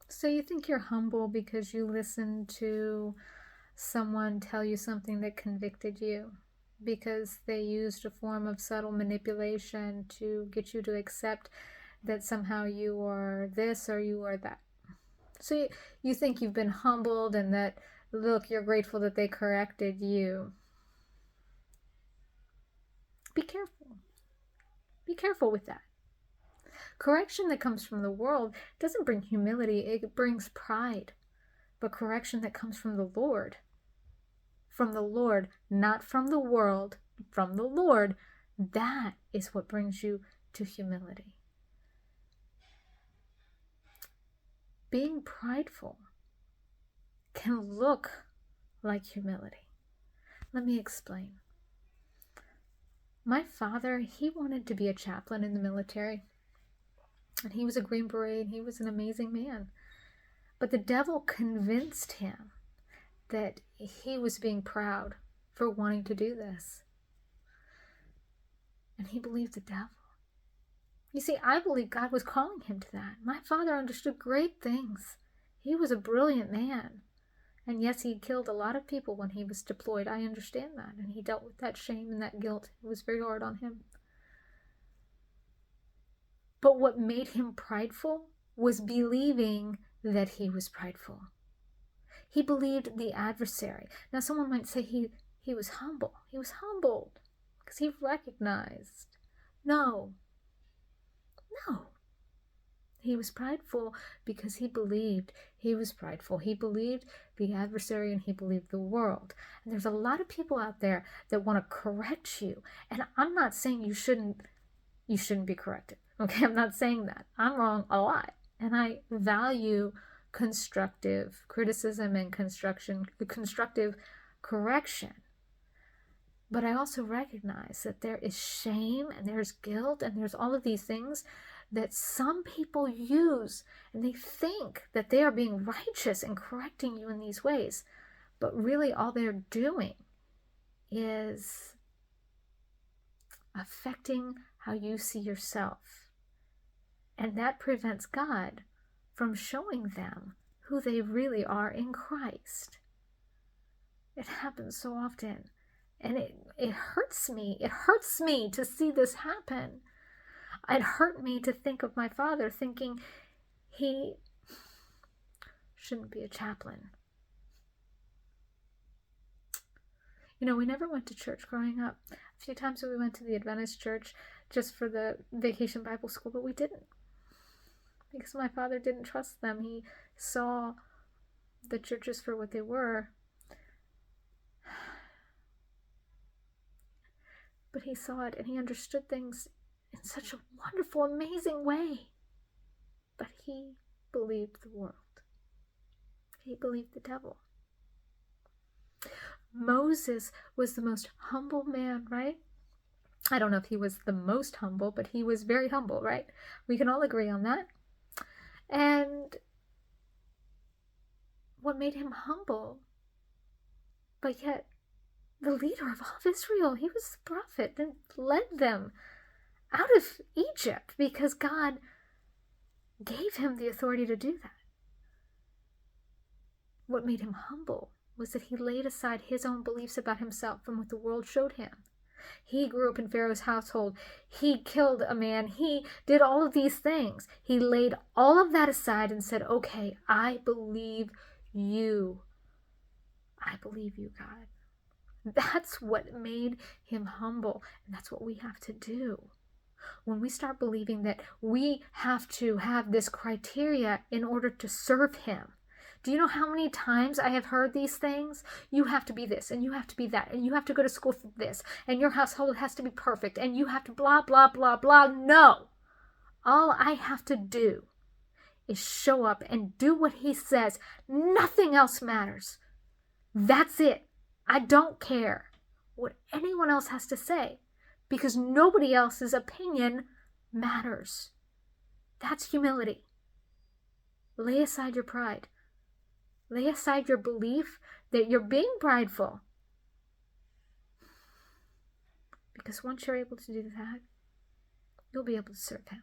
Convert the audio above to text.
So you think you're humble because you listened to someone tell you something that convicted you, because they used a form of subtle manipulation to get you to accept that somehow you are this or you are that. So you think you've been humbled and that, look, you're grateful that they corrected you. Be careful. Be careful with that. Correction that comes from the world doesn't bring humility, it brings pride. But correction that comes from the Lord, not from the world, from the Lord, that is what brings you to humility. Being prideful can look like humility. Let me explain. My father, he wanted to be a chaplain in the military. And he was a Green Beret, and he was an amazing man. But the devil convinced him that he was being proud for wanting to do this. And he believed the devil. You see, I believe God was calling him to that. My father understood great things. He was a brilliant man. And yes, he killed a lot of people when he was deployed. I understand that. And he dealt with that shame and that guilt. It was very hard on him. But what made him prideful was believing that he was prideful. He believed the adversary. Now, someone might say he was humble. He was humbled because he recognized. No. He was prideful because he believed he was prideful. He believed the adversary and he believed the world. And there's a lot of people out there that want to correct you. And I'm not saying you shouldn't be corrected. Okay, I'm not saying that. I'm wrong a lot. And I value constructive criticism and constructive correction. But I also recognize that there is shame and there's guilt and there's all of these things that some people use, and they think that they are being righteous and correcting you in these ways. But really all they're doing is affecting how you see yourself. And that prevents God from showing them who they really are in Christ. It happens so often. And it hurts me. It hurts me to see this happen. It hurt me to think of my father thinking he shouldn't be a chaplain. You know, we never went to church growing up. A few times we went to the Adventist church just for the vacation Bible school, but we didn't. Because my father didn't trust them. He saw the churches for what they were. But he saw it and he understood things in such a wonderful, amazing way. But he believed the world. He believed the devil. Moses was the most humble man, right? I don't know if he was the most humble, but he was very humble, right? We can all agree on that. And what made him humble, but yet the leader of all of Israel, he was the prophet and led them out of Egypt because God gave him the authority to do that. What made him humble was that he laid aside his own beliefs about himself from what the world showed him. He grew up in Pharaoh's household. He killed a man. He did all of these things. He laid all of that aside and said, okay, I believe you. I believe you, God. That's what made him humble. And that's what we have to do. When we start believing that we have to have this criteria in order to serve him. Do you know how many times I have heard these things? You have to be this, and you have to be that, and you have to go to school for this, and your household has to be perfect, and you have to blah, blah, blah, blah. No. All I have to do is show up and do what he says. Nothing else matters. That's it. I don't care what anyone else has to say, because nobody else's opinion matters. That's humility. Lay aside your pride. Lay aside your belief that you're being prideful. Because once you're able to do that, you'll be able to serve him.